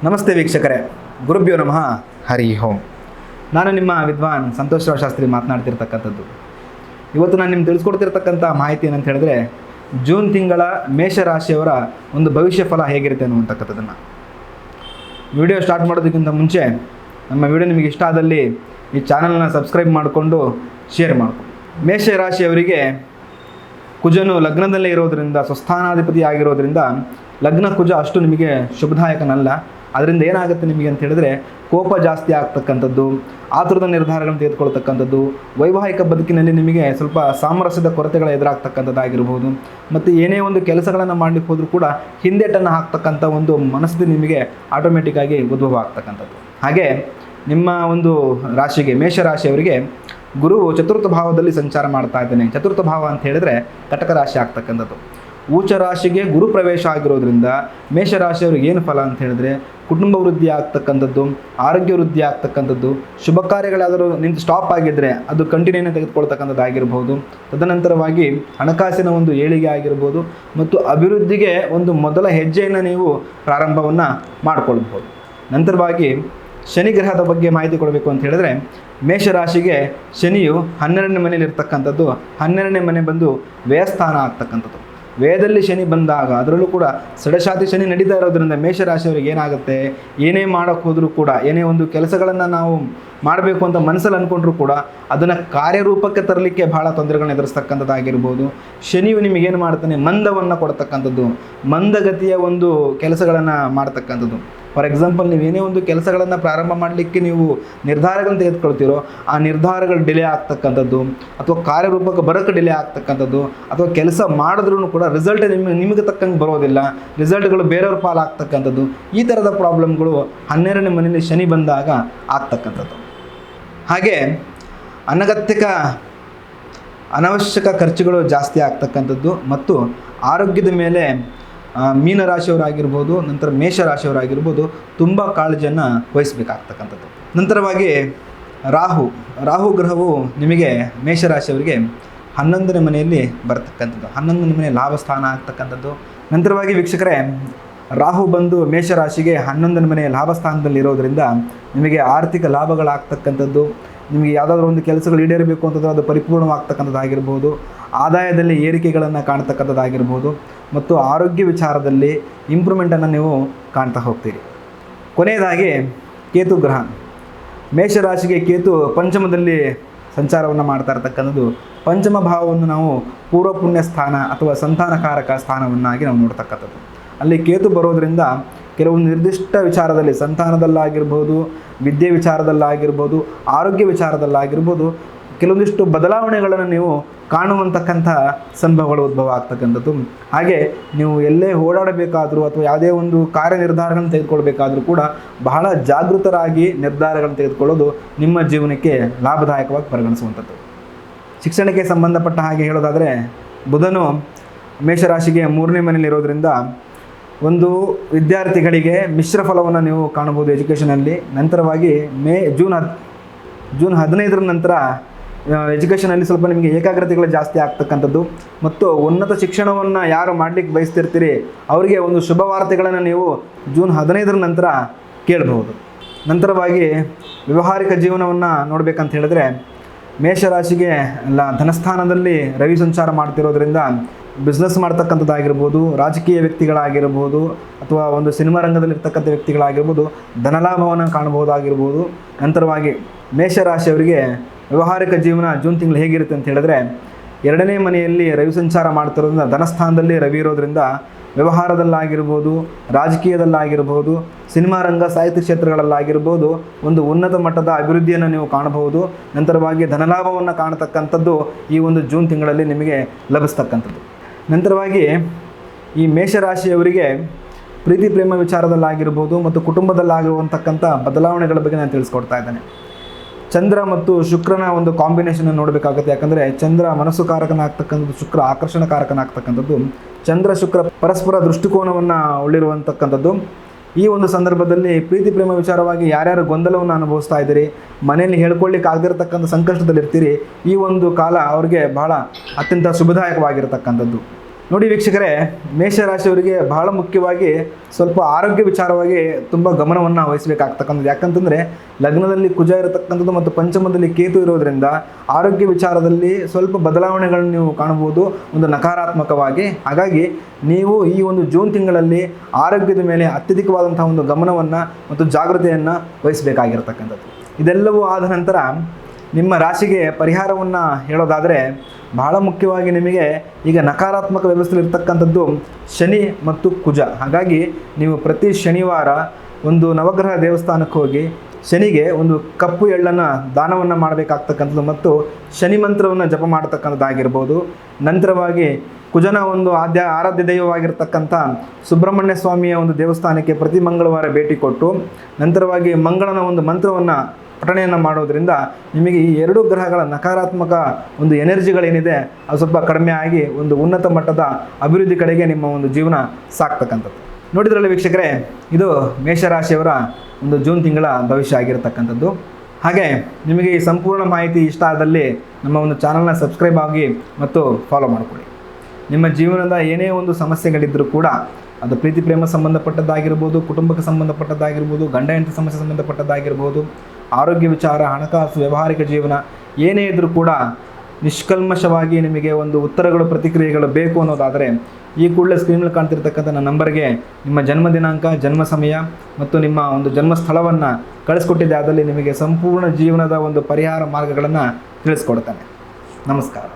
ನಮಸ್ತೆ ವೀಕ್ಷಕರೇ, ಗುರುಭ್ಯೋ ನಮಃ. ಹರಿ ಓಂ. ನಾನು ನಿಮ್ಮ ವಿದ್ವಾನ್ ಸಂತೋಷರಾವ್ ಶಾಸ್ತ್ರಿ ಮಾತನಾಡ್ತಿರ್ತಕ್ಕಂಥದ್ದು. ಇವತ್ತು ನಾನು ನಿಮ್ಗೆ ತಿಳಿಸ್ಕೊಡ್ತಿರ್ತಕ್ಕಂಥ ಮಾಹಿತಿ ಏನಂತ ಹೇಳಿದ್ರೆ, ಜೂನ್ ತಿಂಗಳ ಮೇಷರಾಶಿಯವರ ಒಂದು ಭವಿಷ್ಯ ಫಲ ಹೇಗಿರುತ್ತೆ ಅನ್ನುವಂಥಕ್ಕಂಥದ್ದನ್ನು. ವಿಡಿಯೋ ಸ್ಟಾರ್ಟ್ ಮಾಡೋದಕ್ಕಿಂತ ಮುಂಚೆ ನಮ್ಮ ವಿಡಿಯೋ ನಿಮಗೆ ಇಷ್ಟ ಆದಲ್ಲಿ ಈ ಚಾನಲ್ನ ಸಬ್ಸ್ಕ್ರೈಬ್ ಮಾಡಿಕೊಂಡು ಶೇರ್ ಮಾಡಿಕೊಂಡು. ಮೇಷರಾಶಿಯವರಿಗೆ ಕುಜನು ಲಗ್ನದಲ್ಲೇ ಇರೋದರಿಂದ, ಸ್ವಸ್ಥಾನಾಧಿಪತಿ ಆಗಿರೋದ್ರಿಂದ ಲಗ್ನ ಕುಜ ಅಷ್ಟು ನಿಮಗೆ ಶುಭದಾಯಕನಲ್ಲ. ಅದರಿಂದ ಏನಾಗುತ್ತೆ ನಿಮಗೆ ಅಂತ ಹೇಳಿದ್ರೆ, ಕೋಪ ಜಾಸ್ತಿ ಆಗ್ತಕ್ಕಂಥದ್ದು, ಆತುರದ ನಿರ್ಧಾರಗಳನ್ನು ತೆಗೆದುಕೊಳ್ತಕ್ಕಂಥದ್ದು, ವೈವಾಹಿಕ ಬದುಕಿನಲ್ಲಿ ನಿಮಗೆ ಸ್ವಲ್ಪ ಸಾಮರಸ್ಯದ ಕೊರತೆಗಳ ಎದುರಾಗ್ತಕ್ಕಂಥದ್ದಾಗಿರ್ಬೋದು. ಮತ್ತು ಏನೇ ಒಂದು ಕೆಲಸಗಳನ್ನು ಮಾಡಲಿಕ್ಕೆ ಹೋದರೂ ಕೂಡ ಹಿಂದೇಟನ್ನು ಹಾಕ್ತಕ್ಕಂಥ ಒಂದು ಮನಸ್ಥಿತಿ ನಿಮಗೆ ಆಟೋಮೆಟಿಕ್ಕಾಗಿ ಉದ್ಭವ ಆಗ್ತಕ್ಕಂಥದ್ದು. ಹಾಗೆ ನಿಮ್ಮ ಒಂದು ರಾಶಿಗೆ, ಮೇಷರಾಶಿಯವರಿಗೆ ಗುರು ಚತುರ್ಥ ಭಾವದಲ್ಲಿ ಸಂಚಾರ ಮಾಡ್ತಾ ಇದ್ದಾನೆ. ಚತುರ್ಥ ಭಾವ ಅಂತ ಹೇಳಿದ್ರೆ ಕಟಕ ರಾಶಿ ಆಗ್ತಕ್ಕಂಥದ್ದು. ಉಚ್ಚ ರಾಶಿಗೆ ಗುರು ಪ್ರವೇಶ ಆಗಿರೋದ್ರಿಂದ ಮೇಷರಾಶಿಯವ್ರಿಗೆ ಏನು ಫಲ ಅಂತ ಹೇಳಿದ್ರೆ, ಕುಟುಂಬ ವೃದ್ಧಿ ಆಗ್ತಕ್ಕಂಥದ್ದು, ಆರೋಗ್ಯ ವೃದ್ಧಿ ಆಗ್ತಕ್ಕಂಥದ್ದು, ಶುಭ ಕಾರ್ಯಗಳಾದರೂ ನಿಂತು ಸ್ಟಾಪ್ ಆಗಿದ್ದರೆ ಅದು ಕಂಟಿನ್ಯೂನ ತೆಗೆದುಕೊಳ್ತಕ್ಕಂಥದ್ದಾಗಿರ್ಬೋದು. ತದನಂತರವಾಗಿ ಹಣಕಾಸಿನ ಒಂದು ಏಳಿಗೆ ಆಗಿರ್ಬೋದು ಮತ್ತು ಅಭಿವೃದ್ಧಿಗೆ ಒಂದು ಮೊದಲ ಹೆಜ್ಜೆಯನ್ನು ನೀವು ಪ್ರಾರಂಭವನ್ನು ಮಾಡಿಕೊಳ್ಬೋದು. ನಂತರವಾಗಿ ಶನಿ ಗ್ರಹದ ಬಗ್ಗೆ ಮಾಹಿತಿ ಕೊಡಬೇಕು ಅಂತ ಹೇಳಿದ್ರೆ, ಮೇಷರಾಶಿಗೆ ಶನಿಯು 12ನೇ ಮನೆಯಲ್ಲಿ ಇರ್ತಕ್ಕಂಥದ್ದು. 12ನೇ ಮನೆ ಬಂದು ವ್ಯಯಸ್ಥಾನ ಆಗ್ತಕ್ಕಂಥದ್ದು. ವ್ಯಯದಲ್ಲಿ ಶನಿ ಬಂದಾಗ, ಅದರಲ್ಲೂ ಕೂಡ ಸಡಶಾತಿ ಶನಿ ನಡೀತಾ ಇರೋದ್ರಿಂದ ಮೇಷರಾಶಿಯವರಿಗೆ ಏನಾಗುತ್ತೆ, ಏನೇ ಮಾಡೋಕ್ಕೆ ಹೋದರೂ ಕೂಡ, ಏನೇ ಒಂದು ಕೆಲಸಗಳನ್ನು ನಾವು ಮಾಡಬೇಕು ಅಂತ ಮನಸ್ಸಲ್ಲಿ ಅಂದ್ಕೊಂಡ್ರೂ ಕೂಡ ಅದನ್ನು ಕಾರ್ಯರೂಪಕ್ಕೆ ತರಲಿಕ್ಕೆ ಭಾಳ ತೊಂದರೆಗಳನ್ನ ಎದುರಿಸ್ತಕ್ಕಂಥದ್ದಾಗಿರ್ಬೋದು. ಶನಿಯು ನಿಮಗೇನು ಮಾಡ್ತಾನೆ, ಮಂದವನ್ನು ಕೊಡ್ತಕ್ಕಂಥದ್ದು, ಮಂದಗತಿಯ ಒಂದು ಕೆಲಸಗಳನ್ನು ಮಾಡ್ತಕ್ಕಂಥದ್ದು. ಫಾರ್ ಎಕ್ಸಾಂಪಲ್, ನೀವೇನೇ ಒಂದು ಕೆಲಸಗಳನ್ನು ಪ್ರಾರಂಭ ಮಾಡಲಿಕ್ಕೆ ನೀವು ನಿರ್ಧಾರಗಳನ್ನು ತೆಗೆದುಕೊಳ್ತೀರೋ, ಆ ನಿರ್ಧಾರಗಳು ಡಿಲೇ ಆಗ್ತಕ್ಕಂಥದ್ದು, ಅಥವಾ ಕಾರ್ಯರೂಪಕ್ಕೆ ಬರೋಕ್ಕೆ ಡಿಲೇ ಆಗ್ತಕ್ಕಂಥದ್ದು, ಅಥವಾ ಕೆಲಸ ಮಾಡಿದ್ರೂ ಕೂಡ ರಿಸಲ್ಟ್ ನಿಮಗೆ ತಕ್ಕಂಗೆ ಬರೋದಿಲ್ಲ, ರಿಸಲ್ಟ್ಗಳು ಬೇರೆಯವ್ರ ಪಾಲಾಗ್ತಕ್ಕಂಥದ್ದು. ಈ ಥರದ ಪ್ರಾಬ್ಲಮ್ಗಳು 12ನೇ ಮನೆಯಲ್ಲಿ ಶನಿ ಬಂದಾಗ ಆಗ್ತಕ್ಕಂಥದ್ದು. ಹಾಗೆ ಅನವಶ್ಯಕ ಖರ್ಚುಗಳು ಜಾಸ್ತಿ ಆಗ್ತಕ್ಕಂಥದ್ದು ಮತ್ತು ಆರೋಗ್ಯದ ಮೇಲೆ ಮೀನರಾಶಿಯವರಾಗಿರ್ಬೋದು, ನಂತರ ಮೇಷರಾಶಿಯವರಾಗಿರ್ಬೋದು ತುಂಬ ಕಾಳಜಿಯನ್ನು ವಹಿಸಬೇಕಾಗ್ತಕ್ಕಂಥದ್ದು. ನಂತರವಾಗಿ ರಾಹು ಗ್ರಹವು ನಿಮಗೆ ಮೇಷರಾಶಿಯವರಿಗೆ 11ನೇ ಮನೆಯಲ್ಲಿ ಬರ್ತಕ್ಕಂಥದ್ದು. 11ನೇ ಮನೆ ಲಾಭಸ್ಥಾನ ಆಗ್ತಕ್ಕಂಥದ್ದು. ನಂತರವಾಗಿ ವೀಕ್ಷಕರೇ, ರಾಹು ಬಂದು ಮೇಷರಾಶಿಗೆ 11ನೇ ಮನೆ ಲಾಭಸ್ಥಾನದಲ್ಲಿ ಇರೋದರಿಂದ ನಿಮಗೆ ಆರ್ಥಿಕ ಲಾಭಗಳಾಗ್ತಕ್ಕಂಥದ್ದು, ನಿಮಗೆ ಯಾವುದಾದ್ರೂ ಒಂದು ಕೆಲಸಗಳು ಈಡೇರಬೇಕು ಅಂತಂದರೆ ಅದು ಪರಿಪೂರ್ಣವಾಗ್ತಕ್ಕಂಥದ್ದಾಗಿರ್ಬೋದು, ಆದಾಯದಲ್ಲಿ ಏರಿಕೆಗಳನ್ನು ಕಾಣ್ತಕ್ಕಂಥದ್ದಾಗಿರ್ಬೋದು ಮತ್ತು ಆರೋಗ್ಯ ವಿಚಾರದಲ್ಲಿ ಇಂಪ್ರೂವ್ಮೆಂಟನ್ನು ನೀವು ಕಾಣ್ತಾ ಹೋಗ್ತೀರಿ. ಕೊನೆಯದಾಗಿ ಕೇತು ಗ್ರಹ, ಮೇಷರಾಶಿಗೆ ಕೇತು ಪಂಚಮದಲ್ಲಿ ಸಂಚಾರವನ್ನು ಮಾಡ್ತಾ ಇರ್ತಕ್ಕಂಥದ್ದು. ಪಂಚಮ ಭಾವವನ್ನು ನಾವು ಪೂರ್ವ ಪುಣ್ಯ ಸ್ಥಾನ ಅಥವಾ ಸಂತಾನಕಾರಕ ಸ್ಥಾನವನ್ನಾಗಿ ನಾವು ನೋಡ್ತಕ್ಕಂಥದ್ದು. ಅಲ್ಲಿ ಕೇತು ಬರೋದರಿಂದ ಕೆಲವೊಂದು ನಿರ್ದಿಷ್ಟ ವಿಚಾರದಲ್ಲಿ, ಸಂತಾನದಲ್ಲಾಗಿರ್ಬೋದು, ವಿದ್ಯೆ ವಿಚಾರದಲ್ಲಾಗಿರ್ಬೋದು, ಆರೋಗ್ಯ ವಿಚಾರದಲ್ಲಾಗಿರ್ಬೋದು ಕೆಲವೊಂದಿಷ್ಟು ಬದಲಾವಣೆಗಳನ್ನು ನೀವು ಕಾಣುವಂತಕ್ಕಂಥ ಸಂಭವಗಳು ಉದ್ಭವ ಆಗ್ತಕ್ಕಂಥದ್ದು. ಹಾಗೆ ನೀವು ಎಲ್ಲೇ ಓಡಾಡಬೇಕಾದರೂ ಅಥವಾ ಯಾವುದೇ ಒಂದು ಕಾರ್ಯ ನಿರ್ಧಾರಗಳನ್ನು ತೆಗೆದುಕೊಳ್ಬೇಕಾದ್ರೂ ಕೂಡ ಬಹಳ ಜಾಗೃತರಾಗಿ ನಿರ್ಧಾರಗಳನ್ನು ತೆಗೆದುಕೊಳ್ಳೋದು ನಿಮ್ಮ ಜೀವನಕ್ಕೆ ಲಾಭದಾಯಕವಾಗಿ ಪರಿಗಣಿಸುವಂಥದ್ದು. ಶಿಕ್ಷಣಕ್ಕೆ ಸಂಬಂಧಪಟ್ಟ ಹಾಗೆ ಹೇಳೋದಾದರೆ, ಬುಧನು ಮೇಷರಾಶಿಗೆ 3ನೇ ಮನೆಯಲ್ಲಿರೋದ್ರಿಂದ ಒಂದು ವಿದ್ಯಾರ್ಥಿಗಳಿಗೆ ಮಿಶ್ರ ಫಲವನ್ನು ನೀವು ಕಾಣಬಹುದು ಎಜುಕೇಷನಲ್ಲಿ. ನಂತರವಾಗಿ ಜೂನ್ 15ರ ನಂತರ ಎಜುಕೇಷನಲ್ಲಿ ಸ್ವಲ್ಪ ನಿಮಗೆ ಏಕಾಗ್ರತೆಗಳು ಜಾಸ್ತಿ ಆಗ್ತಕ್ಕಂಥದ್ದು ಮತ್ತು ಉನ್ನತ ಶಿಕ್ಷಣವನ್ನು ಯಾರು ಮಾಡಲಿಕ್ಕೆ ಬಯಸ್ತಿರ್ತೀರಿ ಅವರಿಗೆ ಒಂದು ಶುಭ ವಾರ್ತೆಗಳನ್ನು ನೀವು ಜೂನ್ 15ರ ನಂತರ ಕೇಳಬಹುದು. ನಂತರವಾಗಿ ವ್ಯಾವಹಾರಿಕ ಜೀವನವನ್ನು ನೋಡಬೇಕಂತ ಹೇಳಿದ್ರೆ, ಮೇಷರಾಶಿಗೆ ಧನಸ್ಥಾನದಲ್ಲಿ ರವಿ ಸಂಚಾರ ಮಾಡ್ತಿರೋದ್ರಿಂದ ಬಿಸ್ನೆಸ್ ಮಾಡ್ತಕ್ಕಂಥದ್ದಾಗಿರ್ಬೋದು, ರಾಜಕೀಯ ವ್ಯಕ್ತಿಗಳಾಗಿರ್ಬೋದು ಅಥವಾ ಒಂದು ಸಿನಿಮಾ ರಂಗದಲ್ಲಿರ್ತಕ್ಕಂಥ ವ್ಯಕ್ತಿಗಳಾಗಿರ್ಬೋದು ಧನಲಾಭವನ್ನು ಕಾಣಬಹುದಾಗಿರ್ಬೋದು. ನಂತರವಾಗಿ ಮೇಷರಾಶಿಯವರಿಗೆ ವ್ಯಾವಹಾರಿಕ ಜೀವನ ಜೂನ್ ತಿಂಗಳು ಹೇಗಿರುತ್ತೆ ಅಂತ ಹೇಳಿದ್ರೆ, 2ನೇ ಮನೆಯಲ್ಲಿ ರವಿ ಸಂಚಾರ ಮಾಡ್ತಿರೋದ್ರಿಂದ, ಧನಸ್ಥಾನದಲ್ಲಿ ರವಿ ಇರೋದ್ರಿಂದ ವ್ಯವಹಾರದಲ್ಲಾಗಿರ್ಬೋದು, ರಾಜಕೀಯದಲ್ಲಾಗಿರ್ಬೋದು, ಸಿನಿಮಾ ರಂಗ, ಸಾಹಿತ್ಯ ಕ್ಷೇತ್ರಗಳಲ್ಲಾಗಿರ್ಬೋದು ಒಂದು ಉನ್ನತ ಮಟ್ಟದ ಅಭಿವೃದ್ಧಿಯನ್ನು ನೀವು ಕಾಣಬಹುದು. ನಂತರವಾಗಿ ಧನಲಾಭವನ್ನು ಕಾಣತಕ್ಕಂಥದ್ದು ಈ ಒಂದು ಜೂನ್ ತಿಂಗಳಲ್ಲಿ ನಿಮಗೆ ಲಭಿಸ್ತಕ್ಕಂಥದ್ದು. ನಂತರವಾಗಿ ಈ ಮೇಷರಾಶಿಯವರಿಗೆ ಪ್ರೀತಿ ಪ್ರೇಮ ವಿಚಾರದಲ್ಲಾಗಿರ್ಬೋದು ಮತ್ತು ಕುಟುಂಬದಲ್ಲಾಗಿರುವಂತಕ್ಕಂಥ ಬದಲಾವಣೆಗಳ ಬಗ್ಗೆ ನಾನು ತಿಳಿಸ್ಕೊಡ್ತಾ ಇದ್ದೇನೆ. ಚಂದ್ರ ಮತ್ತು ಶುಕ್ರನ ಒಂದು ಕಾಂಬಿನೇಷನ್ ನೋಡಬೇಕಾಗುತ್ತೆ. ಯಾಕಂದರೆ ಚಂದ್ರ ಮನಸ್ಸು ಕಾರಕನಾಗ್ತಕ್ಕಂಥದ್ದು, ಶುಕ್ರ ಆಕರ್ಷಣಕಾರಕನಾಗ್ತಕ್ಕಂಥದ್ದು. ಚಂದ್ರ ಶುಕ್ರ ಪರಸ್ಪರ ದೃಷ್ಟಿಕೋನವನ್ನು ಉಳ್ಳಿರುವಂತಕ್ಕಂಥದ್ದು. ಈ ಒಂದು ಸಂದರ್ಭದಲ್ಲಿ ಪ್ರೀತಿ ಪ್ರೇಮ ವಿಚಾರವಾಗಿ ಯಾರ್ಯಾರು ಗೊಂದಲವನ್ನು ಅನುಭವಿಸ್ತಾ ಇದ್ದೀರಿ, ಮನೆಯಲ್ಲಿ ಹೇಳ್ಕೊಳ್ಳಿಕ್ಕೆ ಆಗದಿರತಕ್ಕಂಥ ಸಂಕಷ್ಟದಲ್ಲಿರ್ತೀರಿ, ಈ ಒಂದು ಕಾಲ ಅವ್ರಿಗೆ ಬಹಳ ಅತ್ಯಂತ ಶುಭದಾಯಕವಾಗಿರತಕ್ಕಂಥದ್ದು. ನೋಡಿ ವೀಕ್ಷಕರೇ, ಮೇಷರಾಶಿಯವರಿಗೆ ಬಹಳ ಮುಖ್ಯವಾಗಿ ಸ್ವಲ್ಪ ಆರೋಗ್ಯ ವಿಚಾರವಾಗಿ ತುಂಬ ಗಮನವನ್ನು ವಹಿಸಬೇಕಾಗ್ತಕ್ಕಂಥದ್ದು. ಯಾಕಂತಂದರೆ ಲಗ್ನದಲ್ಲಿ ಕುಜ ಇರತಕ್ಕಂಥದ್ದು ಮತ್ತು ಪಂಚಮದಲ್ಲಿ ಕೇತು ಇರೋದರಿಂದ ಆರೋಗ್ಯ ವಿಚಾರದಲ್ಲಿ ಸ್ವಲ್ಪ ಬದಲಾವಣೆಗಳನ್ನು ನೀವು ಕಾಣಬಹುದು, ಒಂದು ನಕಾರಾತ್ಮಕವಾಗಿ. ಹಾಗಾಗಿ ನೀವು ಈ ಒಂದು ಜೂನ್ ತಿಂಗಳಲ್ಲಿ ಆರೋಗ್ಯದ ಮೇಲೆ ಅತ್ಯಧಿಕವಾದಂತಹ ಒಂದು ಗಮನವನ್ನು ಮತ್ತು ಜಾಗೃತೆಯನ್ನು ವಹಿಸಬೇಕಾಗಿರ್ತಕ್ಕಂಥದ್ದು. ಇದೆಲ್ಲವೂ ಆದ ನಂತರ ನಿಮ್ಮ ರಾಶಿಗೆ ಪರಿಹಾರವನ್ನು ಹೇಳೋದಾದರೆ ಬಹಳ ಮುಖ್ಯವಾಗಿ ನಿಮಗೆ ಈಗ ನಕಾರಾತ್ಮಕ ವ್ಯವಸ್ಥೆಯಲ್ಲಿ ಇರ್ತಕ್ಕಂಥದ್ದು ಶನಿ ಮತ್ತು ಕುಜ. ಹಾಗಾಗಿ ನೀವು ಪ್ರತಿ ಶನಿವಾರ ಒಂದು ನವಗ್ರಹ ದೇವಸ್ಥಾನಕ್ಕೆ ಹೋಗಿ ಶನಿಗೆ ಒಂದು ಕಪ್ಪು ಎಳ್ಳನ್ನು ದಾನವನ್ನು ಮಾಡಬೇಕಾಗ್ತಕ್ಕಂಥದ್ದು ಮತ್ತು ಶನಿ ಮಂತ್ರವನ್ನು ಜಪ ಮಾಡತಕ್ಕಂಥದ್ದಾಗಿರ್ಬೋದು. ನಂತರವಾಗಿ ಕುಜನ ಒಂದು ಆರಾಧ್ಯ ದೈವವಾಗಿರ್ತಕ್ಕಂಥ ಸುಬ್ರಹ್ಮಣ್ಯ ಸ್ವಾಮಿಯ ಒಂದು ದೇವಸ್ಥಾನಕ್ಕೆ ಪ್ರತಿ ಮಂಗಳವಾರ ಭೇಟಿ ಕೊಟ್ಟು ನಂತರವಾಗಿ ಮಂಗಳನ ಒಂದು ಮಂತ್ರವನ್ನು ಪಠಣೆಯನ್ನು ಮಾಡೋದ್ರಿಂದ ನಿಮಗೆ ಈ ಎರಡೂ ಗ್ರಹಗಳ ನಕಾರಾತ್ಮಕ ಒಂದು ಎನರ್ಜಿಗಳೇನಿದೆ ಅದು ಸ್ವಲ್ಪ ಕಡಿಮೆ ಆಗಿ ಒಂದು ಉನ್ನತ ಮಟ್ಟದ ಅಭಿವೃದ್ಧಿ ಕಡೆಗೆ ನಿಮ್ಮ ಒಂದು ಜೀವನ ಸಾಕ್ತಕ್ಕಂಥದ್ದು. ನೋಡಿದ್ರಲ್ಲ ವೀಕ್ಷಕರೇ, ಇದು ಮೇಷರಾಶಿಯವರ ಒಂದು ಜೂನ್ ತಿಂಗಳ ಭವಿಷ್ಯ ಆಗಿರತಕ್ಕಂಥದ್ದು. ಹಾಗೆ ನಿಮಗೆ ಈ ಸಂಪೂರ್ಣ ಮಾಹಿತಿ ಇಷ್ಟ ಆದಲ್ಲಿ ನಮ್ಮ ಒಂದು ಚಾನಲ್ನ ಸಬ್ಸ್ಕ್ರೈಬ್ ಆಗಿ ಮತ್ತು ಫಾಲೋ ಮಾಡಿಕೊಳ್ಳಿ. ನಿಮ್ಮ ಜೀವನದ ಏನೇ ಒಂದು ಸಮಸ್ಯೆಗಳಿದ್ದರೂ ಕೂಡ ಅದು ಪ್ರೀತಿ ಪ್ರೇಮ ಸಂಬಂಧಪಟ್ಟದ್ದಾಗಿರ್ಬೋದು, ಕುಟುಂಬಕ್ಕೆ ಸಂಬಂಧಪಟ್ಟದ್ದಾಗಿರ್ಬೋದು, ಗಂಡ ಹೆಂಡತಿ ಸಮಸ್ಯೆ ಸಂಬಂಧಪಟ್ಟದ್ದಾಗಿರ್ಬೋದು, ಆರೋಗ್ಯ ವಿಚಾರ, ಹಣಕಾಸು, ವ್ಯಾವಹಾರಿಕ ಜೀವನ ಏನೇ ಇದ್ದರೂ ಕೂಡ ನಿಷ್ಕಲ್ಮಶವಾಗಿ ನಿಮಗೆ ಒಂದು ಉತ್ತರಗಳು, ಪ್ರತಿಕ್ರಿಯೆಗಳು ಬೇಕು ಅನ್ನೋದಾದರೆ ಈ ಕೂಡಲೇ ಸ್ಕ್ರೀನಲ್ಲಿ ಕಾಣ್ತಿರ್ತಕ್ಕಂಥ ನನ್ನ ನಂಬರ್ಗೆ ನಿಮ್ಮ ಜನ್ಮ ದಿನಾಂಕ, ಜನ್ಮ ಸಮಯ ಮತ್ತು ನಿಮ್ಮ ಒಂದು ಜನ್ಮ ಸ್ಥಳವನ್ನು ಕಳಿಸ್ಕೊಟ್ಟಿದ್ದೆ. ಅದರಲ್ಲಿ ನಿಮಗೆ ಸಂಪೂರ್ಣ ಜೀವನದ ಒಂದು ಪರಿಹಾರ ಮಾರ್ಗಗಳನ್ನು ತಿಳಿಸ್ಕೊಡ್ತಾನೆ. ನಮಸ್ಕಾರ.